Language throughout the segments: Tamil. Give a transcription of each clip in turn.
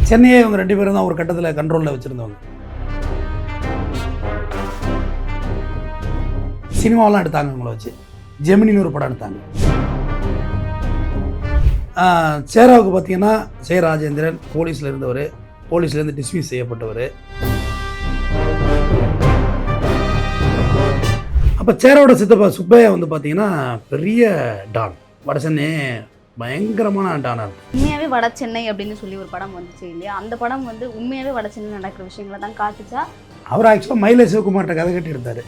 சென்னையே இவங்க 2 பேரும் தான் ஒரு கட்டத்தில் கண்ட்ரோலில் வச்சுருந்தவங்க. சினிமாவெலாம் எடுத்தாங்க இவங்கள வச்சு. ஜெமினின்னு ஒரு படம் எடுத்தாங்க. சேராவுக்கு பார்த்தீங்கன்னா சே ராஜேந்திரன் போலீஸில் இருந்தவர், போலீஸ்லேருந்து டிஸ்மிஸ் செய்யப்பட்டவர். அப்போ சேராவோட சித்தப்பா சுப்பையா வந்து பார்த்தீங்கன்னா பெரிய டான், வடசென்னை பயங்கரமான டானாக இருக்கும். உண்மையாகவே வட சென்னை அப்படின்னு சொல்லி ஒரு படம் வந்துச்சு இல்லையா? அந்த படம் வந்து உண்மையாகவே வட சென்னை நடக்கிற விஷயங்களை தான் காட்டுச்சா? அவர் ஆக்சுவலாக மயிலை சிவகுமார்கிட்ட கதை கட்டி இருந்தார்.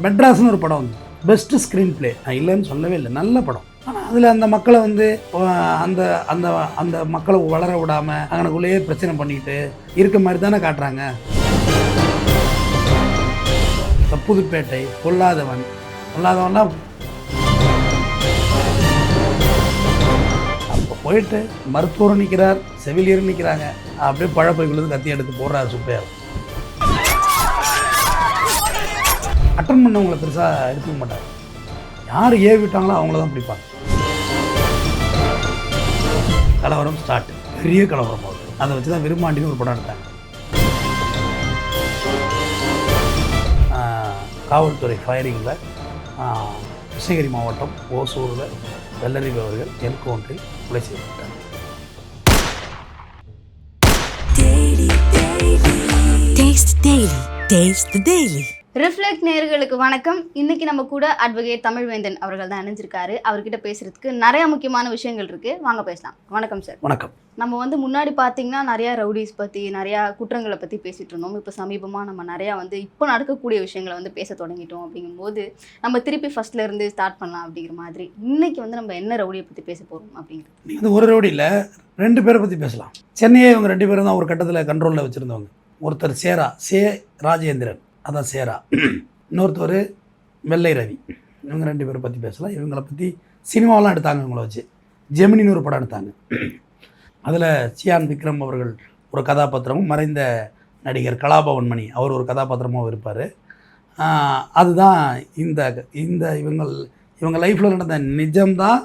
மெட்ராஸ்னு ஒரு படம் வந்து பெஸ்ட்டு ஸ்க்ரீன் பிளே, நான் இல்லைன்னு சொல்லவே இல்லை, நல்ல படம். ஆனால் அதில் அந்த மக்களை வந்து அந்த அந்த அந்த மக்களை வளர விடாமல் அங்கனக்குள்ளேயே பிரச்சனை பண்ணிக்கிட்டு இருக்க மாதிரி தானே காட்டுறாங்க. புதுப்பேட்டை, பொல்லாதவன்லாம் அப்போ போயிட்டு மருத்துவர் நிற்கிறார், செவிலியர் நிற்கிறாங்க, அப்படியே பழப்பைக்குள்ளது கத்தி எடுத்து போடுறாரு சுப்பையார். அட்டன் பண்ணவங்களை பெருசாக எடுத்துக்க மாட்டாங்க, யார் விட்டாங்களோ அவங்கள தான் பிடிப்பாங்க. கலவரம் ஸ்டார்ட், பெரிய கலவரம் ஆகுது. அதை வச்சு தான் விரும்மாண்டின்னு ஒரு படம் எடுத்தாங்க. காவல்துறை ஃபயரிங்கில் கிருஷ்ணகிரி மாவட்டம் ஓசூரில் வெள்ளரிவு அவர்கள் என்கவுண்டரில் கொலை செய்யப்பட்டார். ரிஃப்ளெக்ட் நேயர்களுக்கு வணக்கம். இன்னைக்கு நம்ம கூட அட்வொகேட் தமிழ்வேந்தன் அவர்கள் தான் இணைஞ்சிருக்காரு. அவர்கிட்ட பேசுறதுக்கு நிறைய முக்கியமான விஷயங்கள் இருக்கு, வாங்க பேசலாம். வணக்கம் சார். வணக்கம். நம்ம வந்து முன்னாடி பார்த்தீங்கன்னா நிறையா ரவுடிஸ் பற்றி, நிறையா குற்றங்களை பற்றி பேசிகிட்டு இருந்தோம். இப்போ சமீபமாக நம்ம நிறையா வந்து இப்போ நடக்கக்கூடிய விஷயங்களை வந்து பேச தொடங்கிட்டோம். அப்படிங்கும்போது நம்ம திருப்பி ஃபர்ஸ்ட்லேருந்து ஸ்டார்ட் பண்ணலாம் அப்படிங்கிற மாதிரி இன்னைக்கு வந்து நம்ம என்ன ரவுடியை பற்றி பேச போகிறோம் அப்படிங்கிறது. நீங்கள் வந்து ஒரு ரவுடி இல்லை, 2 பேரை பற்றி பேசலாம். சென்னையே இவங்க 2 பேரும் தான் ஒரு கட்டத்தில் கண்ட்ரோலில் வச்சுருந்தவங்க. ஒருத்தர் சே ராஜேந்திரன், அதான் சேரா. இன்னொருத்தர் வெள்ளை ரவி. இவங்க 2 பேரை பற்றி பேசலாம். இவங்களை பற்றி சினிமாவெலாம் எடுத்தாங்க இவங்கள வச்சு. ஜெமினின்னு ஒரு படம் எடுத்தாங்க. அதில் சியான் விக்ரம் அவர்கள் ஒரு கதாபாத்திரமும், மறைந்த நடிகர் கலாபவன் மணி அவர் ஒரு கதாபாத்திரமாகவும் இருப்பார். அதுதான் இந்த இவங்க லைஃப்பில் நடந்த நிஜம்தான்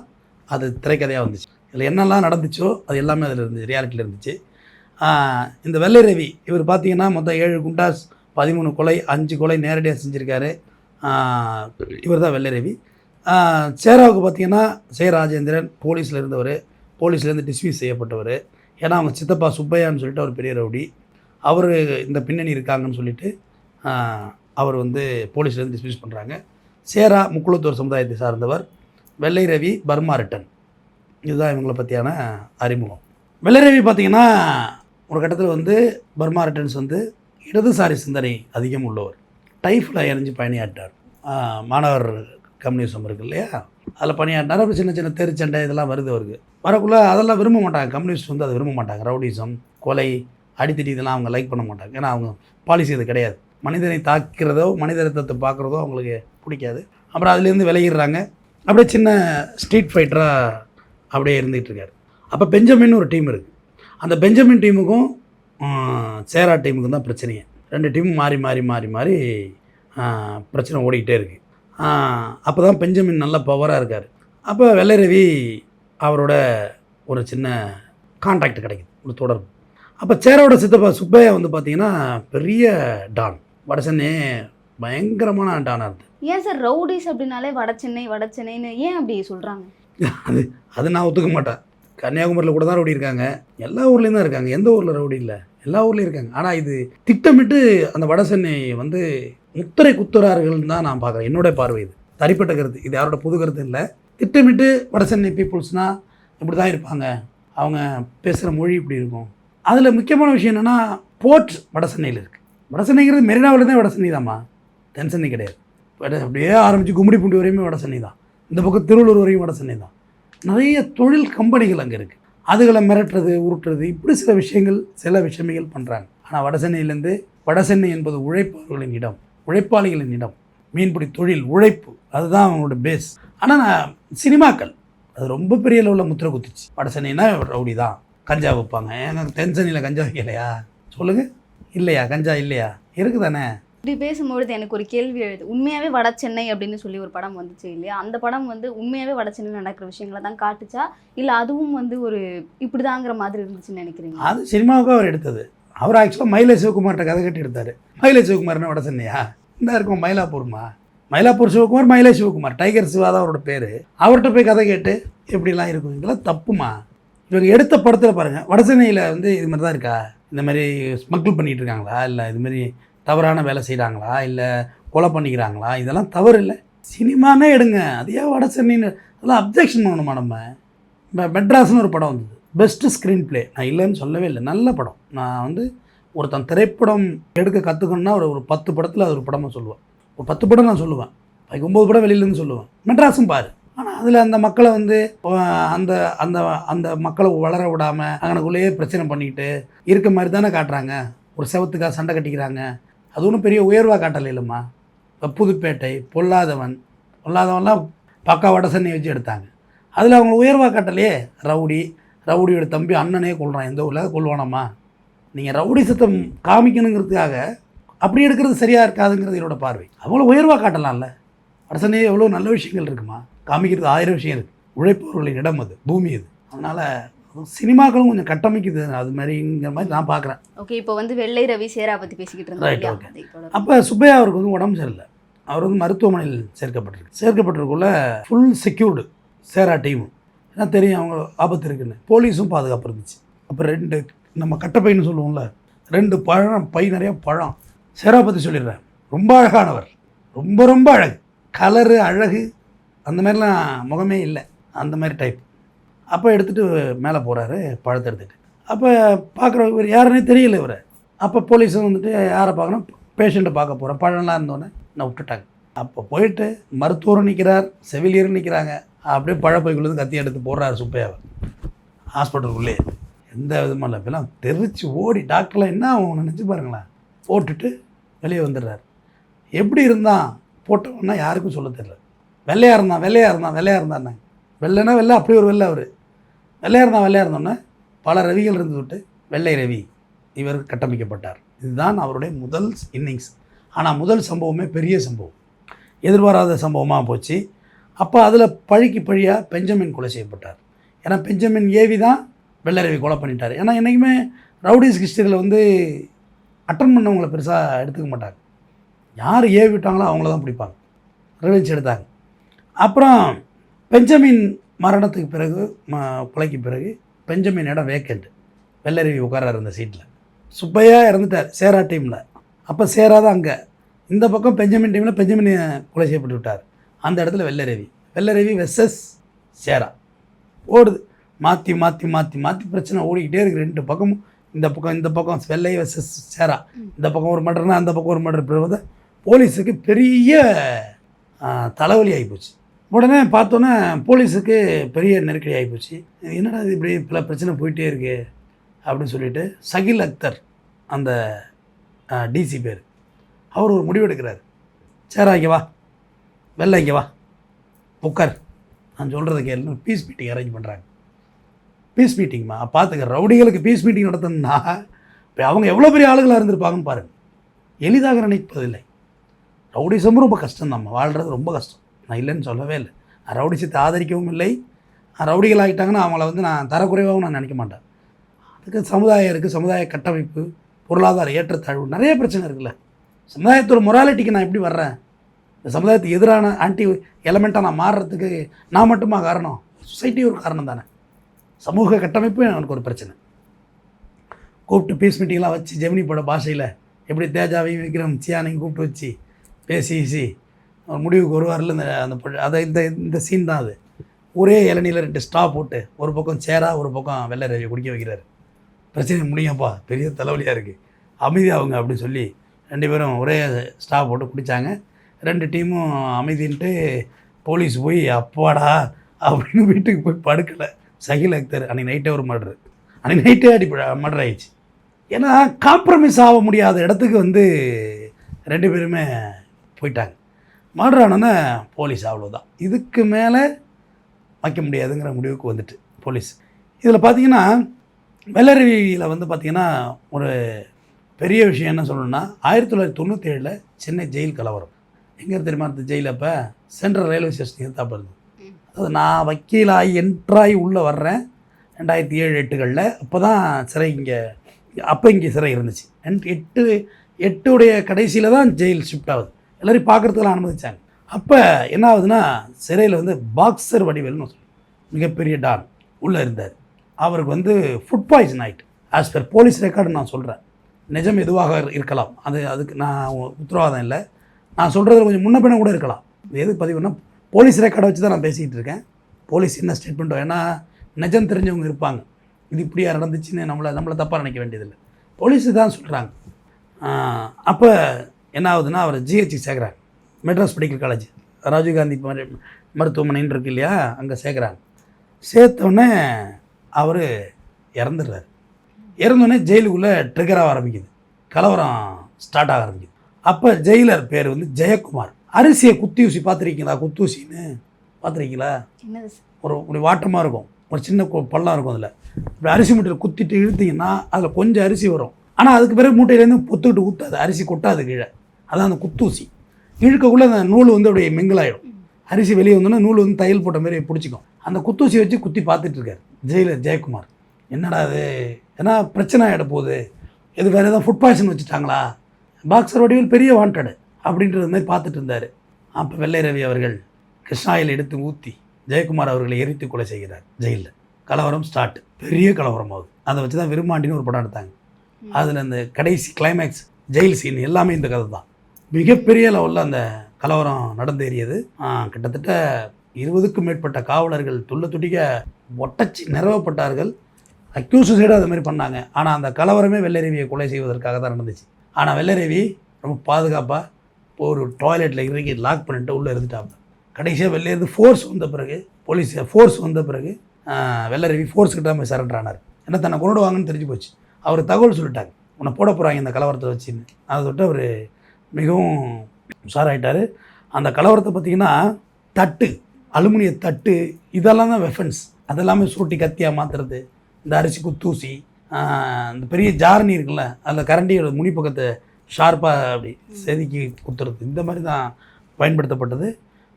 அது திரைக்கதையாக வந்துச்சு. இதில் என்னெல்லாம் நடந்துச்சோ அது எல்லாமே அதில் இருந்துச்சு, ரியாலிட்டியில் இருந்துச்சு. இந்த வெள்ளை ரவி இவர் பார்த்திங்கன்னா மொத்தம் 7 குண்டாஸ், 13 கொலை, 5 கொலை நேரடியாக செஞ்சுருக்காரு. இவர் தான் வெள்ளை ரவி. சேராவுக்கு பார்த்திங்கன்னா சே ராஜேந்திரன் போலீஸில் இருந்தவர், போலீஸ்லேருந்து டிஸ்மிஸ் செய்யப்பட்டவர். ஏன்னா அவங்க சித்தப்பா சுப்பையான்னு சொல்லிட்டு அவர் பெரிய ரவுடி, அவர் இந்த பின்னணி இருக்காங்கன்னு சொல்லிட்டு அவர் வந்து போலீஸ்லேருந்து டிஸ்மிஸ் பண்ணுறாங்க. சேரா முக்குளத்தூர் சமுதாயத்தை சார்ந்தவர். வெள்ளை ரவி பர்மா ரிட்டன். இதுதான் இவங்களை பற்றியான அறிமுகம். வெள்ளை ரவி பார்த்திங்கன்னா ஒரு கட்டத்தில் வந்து பர்மா ரிட்டன்ஸ் வந்து இடதுசாரி சிந்தனை அதிகம் உள்ளவர். டைஃபில் இணைஞ்சு பணியாற்றார். மாணவர் கம்யூனிசம் இருக்குது இல்லையா, அதில் பணியாற்றினார். அப்படி சின்ன சின்ன தெருச்சண்டை இதெல்லாம் வருது அவருக்கு. வரக்குள்ளே அதெல்லாம் விரும்ப மாட்டாங்க கம்யூனிஸ்ட் வந்து, அதை விரும்ப மாட்டாங்க. ரவுடிசம், கொலை, அடித்தடி இதெல்லாம் அவங்க லைக் பண்ண மாட்டாங்க. ஏன்னா அவங்க பாலிசி அது கிடையாது. மனிதனை தாக்கிறதோ மனித ரத்தத்தை பார்க்குறதோ அவங்களுக்கு பிடிக்காது. அப்புறம் அதுலேருந்து விலகிடுறாங்க. அப்படியே சின்ன ஸ்ட்ரீட் ஃபைட்டராக அப்படியே இருந்துகிட்டு இருக்கார். அப்போ பெஞ்சமின் ஒரு டீம் இருக்குது. அந்த பெஞ்சமின் டீமுக்கும் சேரா டீமுக்கும் தான் பிரச்சனையே. 2 டீமும் மாறி மாறி மாறி மாறி பிரச்சனை ஓடிக்கிட்டே இருக்குது. அப்போ தான் பெஞ்சமின் நல்ல பவராக இருக்கார். அப்போ வெள்ளை ரவி அவரோட ஒரு சின்ன கான்டாக்ட் கிடைக்குது, ஒரு தொடர்பு. அப்போ சேராவோட சித்தப்பா சுப்பையா வந்து பார்த்திங்கன்னா பெரிய டான், வடசென்னை பயங்கரமான டானாக இருக்குது. ஏன் சார் ரவுடிஸ் அப்படின்னாலே வட சென்னைன்னு ஏன் அப்படி சொல்கிறாங்க? அது நான் ஒத்துக்க மாட்டேன். கன்னியாகுமரியில் கூட தான் ரவுடி இருக்காங்க, எல்லா ஊர்லேயும் தான் இருக்காங்க. எந்த ஊரில் ரவுடி இல்லை, எல்லா ஊர்லேயும் இருக்காங்க. ஆனால் இது திட்டமிட்டு அந்த வட சென்னை வந்து முத்திரை குத்துறார்கள்னு தான் நான் பார்க்குறேன். என்னோட பார்வை, இது தனிப்பட்ட கருத்து, இது யாரோட புது கருத்து இல்லை. திட்டமிட்டு வட சென்னை பீப்புள்ஸ்னால் இப்படி தான் இருப்பாங்க, அவங்க பேசுகிற மொழி இப்படி இருக்கும். அதில் முக்கியமான விஷயம் என்னென்னா, போர்ட் வட சென்னையில் இருக்குது. வட சென்னைங்கிறது மெரினாவில் தான் வட சென்னை தான்மா, தென் சென்னை கிடையாது. அப்படியே ஆரம்பித்து கும்மிடிப்பூண்டி வரையுமே வட சென்னை தான். இந்த பக்கம் திருவள்ளூர் வரையும் வட சென்னை தான். நிறைய தொழில் கம்பெனிகள் அங்கே இருக்குது. அதுகளை மிரட்டுறது, உருட்டுறது, இப்படி சில விஷயங்கள் பண்ணுறாங்க. ஆனால் வட சென்னையிலேருந்து, வட சென்னை என்பது உழைப்பவர்களின் இடம், உழைப்பாளிகளின் இடம், மீன்பிடி தொழில், உழைப்பு, அதுதான் அவங்களோட பேஸ். ஆனால் சினிமாக்கள் அது ரொம்ப பெரிய லெவலில் முத்திரை குத்திச்சு. வட சென்னைனா ரவுடி தான், கஞ்சா வைப்பாங்க. ஏங்க தென் சென்னையில் கஞ்சா வைக்கலையா சொல்லுங்கள்? இல்லையா? கஞ்சா இல்லையா? இருக்குது தானே. இப்படி பேசும்பொழுது எனக்கு ஒரு கேள்வி எழுது. உண்மையாவே வட சென்னை அப்படின்னு சொல்லி ஒரு படம் வந்துச்சு இல்லையா? அந்த படம் வந்து உண்மையாவே வட சென்னையில நடக்கிற விஷயங்கள தான் காட்டுச்சா? இல்ல அதுவும் வந்து ஒரு இப்படிதாங்கிற மாதிரி இருந்துச்சுன்னு நினைக்கிறீங்களா? அது சினிமாவுக்கு அவர் எடுத்தது. அவர் ஆக்சுவலாக மயிலை சிவகுமார்கிட்ட கதை கட்டி எடுத்தார். மயிலை சிவகுமார்னா வட சென்னையா? இந்த இருக்கும் மயிலாப்பூர்மா. மயிலாப்பூர் சிவகுமார், மயிலை சிவகுமார், டைகர் சிவா தான் அவரோட பேர். அவர்கிட்ட போய் கதை கேட்டு எப்படிலாம் இருக்கும், இதெல்லாம் தப்புமா. இவங்க எடுத்த படத்தில் பாருங்கள், வட சென்னையில் வந்து இது மாதிரி தான் இருக்கா, இந்த மாதிரி ஸ்மக்கிள் பண்ணிகிட்டு இருக்காங்களா, இல்லை இதுமாரி தவறான வேலை செய்கிறாங்களா, இல்லை கொலை பண்ணிக்கிறாங்களா, இதெல்லாம் தவறு இல்லை. சினிமானே எடுங்க, அது ஏன் வட சென்னைன்னு அதெல்லாம் அப்ஜெக்ஷன் பண்ணணுமா? நம்ம மெட்ராஸ்னு ஒரு படம் வந்தது, பெஸ்ட்டு ஸ்க்ரீன் ப்ளே. நான் இல்லைன்னு சொல்லவே இல்லை, நல்ல படம். நான் வந்து ஒருத்தன் திரைப்படம் எடுக்க கற்றுக்கணுன்னா ஒரு 10 படத்தில் அது ஒரு படமாக சொல்லுவேன். ஒரு 10 படம் நான் சொல்லுவேன், 9 படம் வெளியிலேருந்து சொல்லுவேன். மெட்ராஸும் பாரு. ஆனால் அதில் அந்த மக்களை வந்து அந்த அந்த அந்த மக்களை வளர விடாமல் அங்கனக்குள்ளேயே பிரச்சனை பண்ணிக்கிட்டு இருக்க மாதிரி தானே காட்டுறாங்க. ஒரு செவத்துக்காக சண்டை கட்டிக்கிறாங்க. அது ஒன்றும் பெரிய உயர்வாக காட்டலை இல்லைம்மா. இப்போ புதுப்பேட்டை, பொல்லாதவன்லாம் பக்கா வட சென்னை வச்சு எடுத்தாங்க. அதில் அவங்க உயர்வாக காட்டலையே. ரவுடியோட தம்பி அண்ணனே கொள்கிறான், எந்த ஊரில் கொள்வானம்மா. நீங்கள் ரவுடி சத்தம் காமிக்கணுங்கிறதுக்காக அப்படி எடுக்கிறது சரியாக இருக்காதுங்கிறது என்னோட பார்வை. அவங்கள உயர்வாக காட்டலாம்ல. வட சென்னையே எவ்வளோ நல்ல விஷயங்கள் இருக்குமா, காமிக்கிறதுக்கு 1000 விஷயம் இருக்குது. உழைப்பவர்களின் இடம் அது, பூமி அது. அதனால் சினிமாக்களும் கொஞ்சம் கட்டமைக்குது அது மாதிரிங்கிற மாதிரி நான் பார்க்குறேன். ஓகே, இப்போ வந்து வெள்ளை ரவி சேரா பற்றி பேசிக்கிட்டு ரைட். இருந்தோம். ஓகே. அப்போ சுப்பையா அவருக்கு வந்து உடம்பு சரியில்லை. அவர் வந்து மருத்துவமனையில் சேர்க்கப்பட்டிருக்குள்ள ஃபுல் செக்யூர்டு சேரா டீமு. ஏன்னா தெரியும் அவங்க ஆபத்து இருக்குன்னு, போலீஸும் பாதுகாப்பு இருந்துச்சு. அப்போ 2 நம்ம கட்டப்பைன்னு சொல்லுவோம்ல, 2 பழம், பை நிறைய பழம். சேரா பற்றி சொல்லிடுறேன், ரொம்ப அழகானவர், ரொம்ப ரொம்ப அழகு, கலரு அழகு, அந்த மாதிரிலாம் முகமே இல்லை, அந்த மாதிரி டைப். அப்போ எடுத்துகிட்டு மேலே போகிறாரு பழத்தை எடுத்துகிட்டு. அப்போ பார்க்குறவர் யாருன்னே தெரியல இவர். அப்போ போலீஸும் வந்துட்டு யாரை பார்க்கணும், பேஷண்ட்டை பார்க்க போகிறேன், பழம்லாம் இருந்தோன்னே நான் விட்டுட்டாங்க. அப்போ போயிட்டு மருத்துவரும் நிற்கிறார், செவிலியரும் நிற்கிறாங்க. அப்படியே பழப்பைக்குள்ளேருந்து கத்தி எடுத்து போடுறாரு சுப்பையாவை ஹாஸ்பிட்டலுக்குள்ளே. எந்த விதமாக இல்லை. இப்போலாம் தெரிச்சு ஓடி டாக்டர்லாம் என்ன அவங்க நினச்சி பாருங்களேன், போட்டுட்டு வெளியே வந்துடுறாரு. எப்படி இருந்தான் போட்டோன்னா யாருக்கும் சொல்ல தெரியல. வெள்ளையாக இருந்தான். வெள்ளைன்னா வெள்ளை, அப்படி ஒரு வெள்ளை. அவர் வெள்ளையாக இருந்தோன்னே பல ரவிகள் இருந்து விட்டு வெள்ளை ரவி இவர் கட்டமைக்கப்பட்டார். இதுதான் அவருடைய முதல் இன்னிங்ஸ். ஆனால் முதல் சம்பவமே பெரிய சம்பவம், எதிர்பாராத சம்பவமாக போச்சு. அப்போ அதில் பழிக்கு பழியாக பெஞ்சமின் கொலை செய்யப்பட்டார். ஏன்னா பெஞ்சமின் ஏவி தான் வெள்ளை ரவி கொலை பண்ணிட்டார். ஏன்னா என்றைக்குமே ரவுடிஸ் ஹிஸ்டரியில் வந்து அட்டன் பண்ணவங்களை பெருசாக எடுத்துக்க மாட்டாங்க. யார் ஏவி விட்டாங்களோ அவங்கள தான் பிடிப்பாங்க, ரிவெஞ்ச் எடுத்தாங்க. அப்புறம் பெஞ்சமின் மரணத்துக்கு பிறகு, கொலைக்கு பிறகு பெஞ்சமின் இடம் வேக்கண்ட், வெள்ளரவி உட்காரார் அந்த சீட்டில். சுப்பையா இறந்துட்டார் சேரா டீமில். அப்போ சேரா தான் அங்கே. இந்த பக்கம் பெஞ்சமின் டீமில் பெஞ்சமின் கொலை செய்யப்பட்டு விட்டார். அந்த இடத்துல வெள்ளரவி வெர்சஸ் சேரா ஓடுது. மாற்றி மாற்றி மாற்றி மாற்றி பிரச்சனை ஓடிக்கிட்டே இருக்குது. 2 பக்கமும், இந்த பக்கம் வெள்ளை வெர்சஸ் சேரா, இந்த பக்கம் ஒரு மர்டர்னா அந்த பக்கம் ஒரு மர்டர். பிறகு போலீஸுக்கு பெரிய தலைவலி ஆகிப்போச்சு. உடனே பார்த்தோன்னே போலீஸுக்கு பெரிய நெருக்கடி ஆகிப்போச்சு. என்னடா இது இப்படி பல பிரச்சனை போயிட்டே இருக்கு அப்படின்னு சொல்லிட்டு சகில் அக்தர் அந்த டிசி பேர், அவர் ஒரு முடிவு எடுக்கிறார். சேரா இங்கே வா, வெள்ளை இங்கே வா, உட்கார், நான் சொல்கிறத கேள்வி. பீஸ் மீட்டிங் அரேஞ்ச் பண்ணுறாங்க. பீஸ் மீட்டிங்மா பார்த்துக்க, ரவுடிகளுக்கு பீஸ் மீட்டிங் நடத்தணும்னா இப்போ அவங்க எவ்வளோ பெரிய ஆளுகளாக இருந்திருப்பாங்கன்னு பாருங்கள். எளிதாக நினைப்பதில்லை. ரவுடிசமும் ரொம்ப கஷ்டம், நம்ம வாழ்கிறது ரொம்ப கஷ்டம். நான் இல்லைன்னு சொல்லவே இல்லை. நான் ரவுடிசத்தை ஆதரிக்கவும் இல்லை. ரவுடிகள் ஆகிட்டாங்கன்னா அவங்கள வந்து நான் தரக்குறைவாகவும் நான் நினைக்க மாட்டேன். அதுக்கு சமுதாயம் இருக்குது, சமுதாய கட்டமைப்பு, பொருளாதார ஏற்றத்தாழ்வு, நிறைய பிரச்சனை இருக்குல்ல. சமுதாயத்தோட மொராலிட்டிக்கு நான் எப்படி வர்றேன்? இந்த சமுதாயத்துக்கு எதிரான ஆன்டி எலமெண்ட்டாக நான் மாறுறதுக்கு நான் மட்டுமா காரணம்? சொசைட்டி ஒரு காரணம் தானே. சமூக கட்டமைப்பு எனக்கு ஒரு பிரச்சனை. கூப்பிட்டு பீஸ் மீட்டிங்லாம் வச்சு ஜெமினி பட பாஷையில் எப்படி தேஜாவையும் விக்ரம் சியானையும் கூப்பிட்டு வச்சு பேசி ஒரு முடிவுக்கு வருவார்ல அந்த இந்த சீன் தான் அது. ஒரே இளநியில் 2 ஸ்டாப் போட்டு, ஒரு பக்கம் சேரா, ஒரு பக்கம் வெள்ளை ரவி குடிக்க வைக்கிறாரு. பிரச்சனை முடியும்ப்பா, பெரிய தலைவலியாக இருக்குது, அமைதியாகுங்க அப்படின்னு சொல்லி 2 பேரும் ஒரே ஸ்டாப் போட்டு குடித்தாங்க. 2 டீமும் அமைதின்ட்டு போலீஸ் போய் அப்பாடா அப்படின்னு வீட்டுக்கு போய் படுக்கலை. சகில் அக்தர் அன்றைக்கி நைட்டே ஒரு மர்டரு, அன்றைக்கி நைட்டே மர்டர் ஆகிடுச்சு. ஏன்னா காம்ப்ரமைஸ் ஆக முடியாத இடத்துக்கு வந்து 2 பேருமே போயிட்டாங்க. மர்டர் ஆனோன்னே போலீஸ் அவ்வளோதான், இதுக்கு மேலே வைக்க முடியாதுங்கிற முடிவுக்கு வந்துட்டு போலீஸ். இதில் பார்த்தீங்கன்னா வெள்ளரவியில் வந்து பார்த்திங்கன்னா ஒரு பெரிய விஷயம் என்ன சொல்லணும்னா 1997 சென்னை ஜெயில் கலவரம். எங்கே தெரியுமா அந்த ஜெயில்? அப்போ சென்ட்ரல் ரயில்வே ஸ்டேஷன் எதிர்த்தாப்படுது. அதாவது நான் வக்கீலாகி என்ட்ராகி உள்ளே வர்றேன் 2007-8களில். அப்போ தான் சிறை இங்கே சிறை இருந்துச்சு. 8 கடைசியில் தான் ஜெயில் ஷிஃப்ட் ஆகுது. எல்லோரும் பார்க்குறதுக்கெல்லாம் அனுமதிச்சாங்க. அப்போ என்ன ஆகுதுன்னா, சிறையில் வந்து பாக்ஸர் வடிவேல்னு சொல்லி மிகப்பெரிய டான் உள்ளே இருந்தார். அவருக்கு ஃபுட் பாய்சன் ஆகிட்டு. ஆஸ் பர் போலீஸ் ரெக்கார்டு நான் சொல்கிறேன், நிஜம் எதுவாக இருக்கலாம், அதுக்கு நான் உத்தரவாதம் இல்லை. நான் சொல்கிறது கொஞ்சம் முன்ன பின்ன கூட இருக்கலாம். எது பதிவுன்னா போலீஸ் ரெக்கார்டை வச்சு தான் நான் பேசிக்கிட்டு இருக்கேன். போலீஸ் என்ன ஸ்டேட்மெண்ட்டோ, ஏன்னா நிஜம் தெரிஞ்சவங்க இருப்பாங்க, இது இப்படியா நடந்துச்சுன்னு நம்மளை தப்பாக நினைக்க வேண்டியதில்லை. போலீஸு தான் சொல்கிறாங்க. அப்போ என்ன ஆகுதுன்னா, அவர் GH சேர்க்குறாங்க, Madras medical college, Rajiv Gandhi மருத்துவமனைன்னு இருக்கு இல்லையா, அங்கே சேர்க்குறாங்க. சேர்த்தோடனே அவர் இறந்துடுறாரு. இறந்தோடனே ஜெயிலுக்குள்ளே ட்ரிகராக ஆரம்பிக்குது, கலவரம் ஸ்டார்ட் ஆக ஆரம்பிக்குது. அப்போ ஜெயிலர் பேர் ஜெயக்குமார். அரிசியை குத்தி ஊசி பார்த்துருக்கீங்களா? குத்தூசின்னு பார்த்துருக்கீங்களா? ஒரு வாட்டமாக இருக்கும், ஒரு சின்ன பள்ளம் இருக்கும். அதில் இப்படி அரிசி மூட்டையில் குத்திட்டு இழுத்திங்கன்னா அதில் கொஞ்சம் அரிசி வரும். ஆனால் அதுக்கு பிறகு மூட்டையிலேருந்து பொத்துக்கிட்டு ஊற்றாது, அரிசி கொட்டாது கீழே. அதான் அந்த குத்தூசி. இழுக்கக்குள்ளே அந்த நூல் அப்படியே மிங்கிலாயிடும். அரிசி வெளியே வந்தோன்னா நூல் தையல் போட்ட மாதிரி பிடிச்சிக்கும். அந்த குத்தூசி வச்சு குத்தி பார்த்துட்ருக்காரு ஜெயிலர் ஜெயக்குமார். என்னடா அது, ஏன்னா பிரச்சனை ஆகிட போகுது, இது வேறு எதாவது ஃபுட் பாய்சன் வச்சுட்டாங்களா, பாக்ஸர் வடிவில் பெரிய வாண்டடு அப்படின்றது மாதிரி பார்த்துட்டு இருந்தார். அப்போ வெள்ளை ரவி அவர்கள் கிருஷ்ணாயில் எடுத்து ஊற்றி ஜெயக்குமார் அவர்களை எரித்து கொலை செய்கிறார் ஜெயிலில். கலவரம் ஸ்டார்ட், பெரிய கலவரம் ஆகுது. அதை வச்சு தான் விரும்மாண்டின்னு ஒரு படம் எடுத்தாங்க. அதில் அந்த கடைசி கிளைமேக்ஸ் ஜெயில் சீன் எல்லாமே இந்த கதை தான். மிகப்பெரிய லெவலில் அந்த கலவரம் நடந்தேறியது. கிட்டத்தட்ட 20க்கும் மேற்பட்ட காவலர்கள் துடிக்க ஒட்டச்சி நிறவப்பட்டார்கள். அக்யூஸ் சைடு அது மாதிரி பண்ணாங்க. ஆனால் அந்த கலவரமே வெள்ளரவியை கொலை செய்வதற்காக தான் நடந்துச்சு. ஆனால் வெள்ளரவி ரொம்ப பாதுகாப்பாக ஒரு டாய்லெட்டில் இறங்கி லாக் பண்ணிட்டு உள்ளே இருந்துட்டாங்க. கடைசியாக வெளியே இருந்து ஃபோர்ஸ் வந்த பிறகு, போலீஸ் ஃபோர்ஸ் வந்த பிறகு வெள்ளரவி ஃபோர்ஸ்கிட்ட போய் சரண்டர் ஆனார். ஏன்னா தன்னை கொண்டு வாங்கன்னு தெரிஞ்சு போச்சு. அவர் தகவல் சொல்லிட்டாங்க, உன்னை போட போகிறாங்க இந்த கலவரத்தை வச்சுன்னு. அதை தொட்டு அவர் மிகவும் உஷாராயிட்டார். அந்த கலவரத்தை பார்த்திங்கன்னா தட்டு, அலுமினிய தட்டு, இதெல்லாம் தான் வெஃபன்ஸ். அதெல்லாமே சுருட்டி கத்தியாக மாற்றுறது, இந்த அரிசி குத்தூசி, இந்த பெரிய ஜாரணி இருக்குல்ல, அதில் கரண்டியோட முனி பக்கத்தை ஷார்ப்பாக அப்படி செதுக்கி குத்துறது, இந்த மாதிரி தான் பயன்படுத்தப்பட்டது.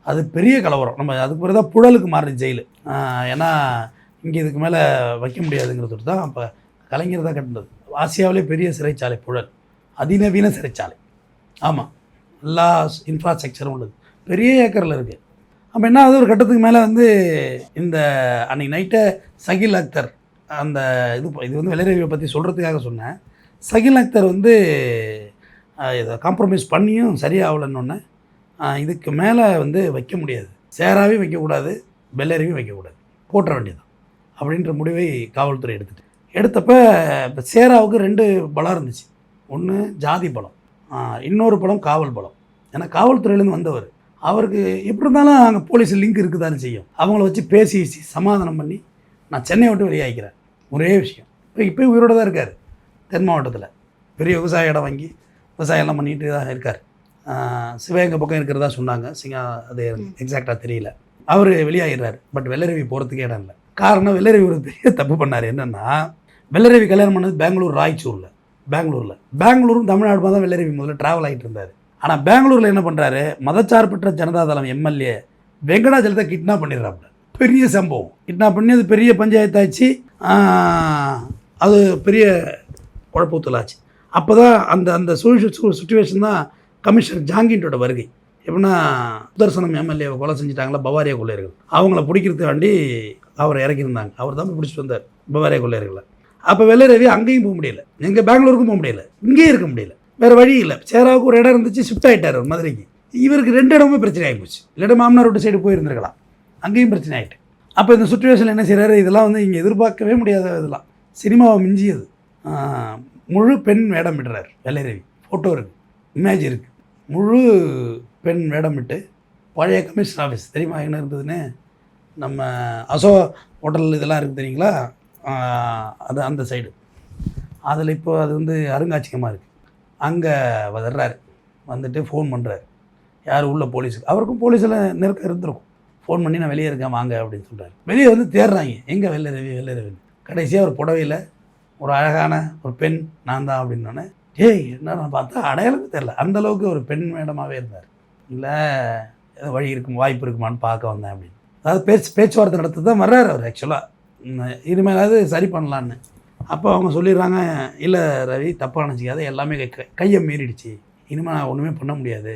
அது பெரிய கலவரம். நம்ம அதுக்கு பிறகு தான் புழலுக்கு மாறுது ஜெயிலு. ஏன்னா இங்கே இதுக்கு மேலே வைக்க முடியாதுங்கிறது தான் அப்போ கலைஞர் தான் கட்டினது. ஆசியாவிலே பெரிய சிறைச்சாலை புழல், அதிநவீன சிறைச்சாலை. ஆமாம், எல்லா இன்ஃப்ராஸ்ட்ரக்சரும் உள்ளது, பெரிய ஏக்கரில் இருக்குது. அப்போ என்ன ஆகுது, ஒரு கட்டத்துக்கு மேலே இந்த அன்றைக்கி நைட்டை சகில் அக்தர், அந்த இது வெள்ளரவியை பற்றி சொல்கிறதுக்காக சொன்னேன். சகில் அக்தர் இதை காம்ப்ரமைஸ் பண்ணியும் சரியாகலன்னொன்னே, இதுக்கு மேலே வைக்க முடியாது, சேராவையும் வைக்கக்கூடாது, வெள்ளரவியும் வைக்கக்கூடாது, போட்டுற வேண்டியதான் அப்படின்ற முடிவை காவல்துறை எடுத்தப்போ இப்போ சேராவுக்கு 2 பலம் இருந்துச்சு. ஒன்று ஜாதி பலம், இன்னொரு பலம் காவல் பலம். ஏன்னா காவல்துறையிலேருந்து வந்தவர், அவருக்கு எப்படி இருந்தாலும் அங்கே போலீஸ் லிங்க் இருக்குதான்னு செய்யும். அவங்கள வச்சு பேசி சமாதானம் பண்ணி நான் சென்னையை விட்டு வெளியாகிறேன். ஒரே விஷயம், இப்போ உயிரோடு தான் இருக்கார். தென் மாவட்டத்தில் பெரிய விவசாய இடம் வாங்கி விவசாயம்லாம் பண்ணிட்டு தான் இருக்கார். சிவகங்கை பக்கம் இருக்கிறதா சொன்னாங்க, அது எக்ஸாக்டாக தெரியல. அவர் வெளியாகிறார். பட் வெள்ளரவி போகிறதுக்கே இடம் இல்லை. காரணம், வெள்ளரவி ஒரு பெரிய தப்பு பண்ணார். என்னென்னா, வெள்ளரவி கல்யாணம் பண்ணது பெங்களூர் ராய்ச்சூரில். பெங்களூரும் தமிழ்நாடு தான் வெள்ளரவி முதல்ல ட்ராவல் ஆகிட்டு இருந்தார். ஆனால் பெங்களூரில் என்ன பண்ணுறாரு, மதச்சார்பற்ற ஜனதாதளம் எம்எல்ஏ வெங்கடாஜலத்தை கிட்னாப் பண்ணிடுறாப்புல. பெரிய சம்பவம், கிட்னாப் பண்ணி அது பெரிய பஞ்சாயத்தாச்சு, அது பெரிய குழப்பத்தலாச்சு. அப்போ தான் அந்த சுச்சுவேஷன் தான் கமிஷனர் ஜாங்கின்டோட வருகை. எப்படின்னா, சுதர்சனம் எம்எல்ஏவை கொலை செஞ்சுட்டாங்களா பவாரியா கொள்ளையர்கள், அவங்கள பிடிக்கிறதுக்கு வேண்டி அவரை இறக்கியிருந்தாங்க. அவர் தான் பிடிச்சிட்டு வந்தார் பவாரியா கொள்ளையர்களை. அப்போ வெள்ளரவி அங்கேயும் போக முடியல, எங்கள் பெங்களூருக்கும் போக முடியல, இங்கேயும் இருக்க முடியல, வேறு வழி இல்லை. சேராவுக்கு ஒரு இடம் இருந்துச்சு, ஷிஃப்ட் ஆகிட்டார் மதுரைக்கு. இவருக்கு 2 இடமுமே பிரச்சனை ஆகி போச்சு. இல்லாட்ட மாமனார் வீட்டு சைடு போயிருந்துருக்கலாம், அங்கேயும் பிரச்சனை ஆகிட்டு. அப்போ இந்த சுச்சுவேஷனில் என்ன செய்கிறாரு, இதெல்லாம் இங்கே எதிர்பார்க்கவே முடியாத இதெல்லாம், சினிமாவை மிஞ்சியது. முழு பெண் வேடம் விடுறார் வெள்ளரவி. ஃபோட்டோ இருக்குது, இமேஜ் இருக்குது. முழு பெண் வேடம் விட்டு பழைய கமிஷனர் ஆஃபீஸ் தெரியுமா என்ன இருந்ததுன்னு, நம்ம அசோகா ஹோட்டல் இதெல்லாம் இருக்குது தெரியுங்களா, அது அந்த சைடு. அதில் இப்போ அது அருங்காட்சியகமாக இருக்குது. அங்கே வர்றாரு, வந்துட்டு ஃபோன் பண்ணுறாரு யார் உள்ள போலீஸுக்கு. அவருக்கும் போலீஸில் நெருக்கம் இருந்திருக்கும். ஃபோன் பண்ணி நான் வெளியே இருக்கேன் வாங்க அப்படின்னு சொல்கிறாரு. வெளியே தேடுறாங்க, எங்கே வெள்ளரவி. கடைசியாக ஒரு புடவையில் ஒரு அழகான ஒரு பெண் நான் தான் அப்படின்னோடனே என்ன பார்த்தா அடையாளமே தெரில, அந்தளவுக்கு ஒரு பெண் மேடமாகவே இருந்தார். இல்லை ஏதோ வழி இருக்கும், வாய்ப்பு இருக்குமான்னு பார்க்க வந்தேன் அப்படின்னு. அதாவது பேச்சுவார்த்தை நடத்த தான் வர்றாரு அவர் ஆக்சுவலாக, இனிமேலாவது சரி பண்ணலான்னு. அப்போ அவங்க சொல்லிடுறாங்க, இல்லை ரவி தப்பாக நினச்சிக்காத, எல்லாமே கையை மீறிடுச்சு, இனிமேல் நான் ஒன்றுமே பண்ண முடியாது,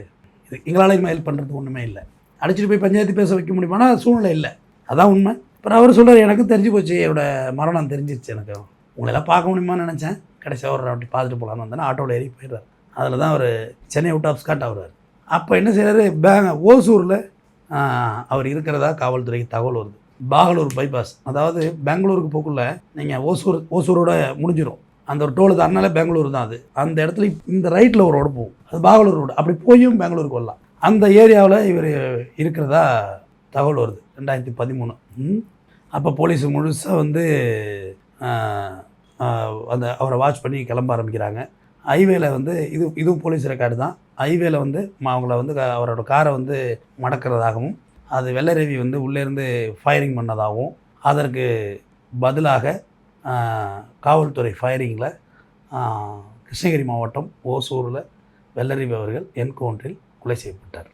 இது எங்களால் இனிமேல் ஹெல்ப் பண்ணுறதுக்கு ஒன்றுமே இல்லை, அழைச்சிட்டு போய் பஞ்சாயத்து பேச வைக்க முடியுமானா சூழ்நிலை இல்லை, அதான் உண்மை. அப்புறம் அவர் சொல்கிறார், எனக்கும் தெரிஞ்சு போச்சு, என்னோட மரணம் தெரிஞ்சிருச்சு, எனக்கு உங்களெல்லாம் பார்க்க முடியுமான்னு நினச்சேன், கடைசியாக ஒரு அப்படி பார்த்துட்டு போகலான்னு வந்தேன்னா ஆட்டோவில் ஏறி போயிடுறார். அதில் தான் அவர் சென்னை அவுட் ஆஃப் ஸ்காட் ஆகுறாரு. அப்போ என்ன செய்கிறாரு, ஓசூரில் அவர் இருக்கிறதா காவல்துறைக்கு தகவல் வருது. பாகலூர் பைபாஸ், அதாவது பெங்களூருக்கு போக்குள்ள நீங்கள் ஓசூரோட முடிஞ்சிடும், அந்த ஒரு டோல் தாண்டினாலே பெங்களூர் தான். அது அந்த இடத்துல இந்த ரைட்டில் ஒரு ரோடு போகும், அது பாகலூர் ரோடு, அப்படி போயும் பெங்களூருக்கு வரலாம். அந்த ஏரியாவில் இவர் இருக்கிறதா தகவல் வருது 2013. அப்போ போலீஸ் முழுசாக வந்து அந்த அவரை வாட்ச் பண்ணி கிளம்ப ஆரம்பிக்கிறாங்க. ஹைவேல வந்து இதுவும் போலீஸ் ரெக்கார்டு தான். ஹைவேல வந்து அவங்கள வந்து அவரோட காரை வந்து மடக்கிறதாகவும், அது வெள்ளரவி வந்து உள்ளேருந்து ஃபயரிங் பண்ணதாகவும், அதற்கு பதிலாக காவல்துறை ஃபயரிங்கில் கிருஷ்ணகிரி மாவட்டம் ஓசூரில் வெள்ளரவி அவர்கள் என்கவுண்டரில் கொலை செய்யப்பட்டார்.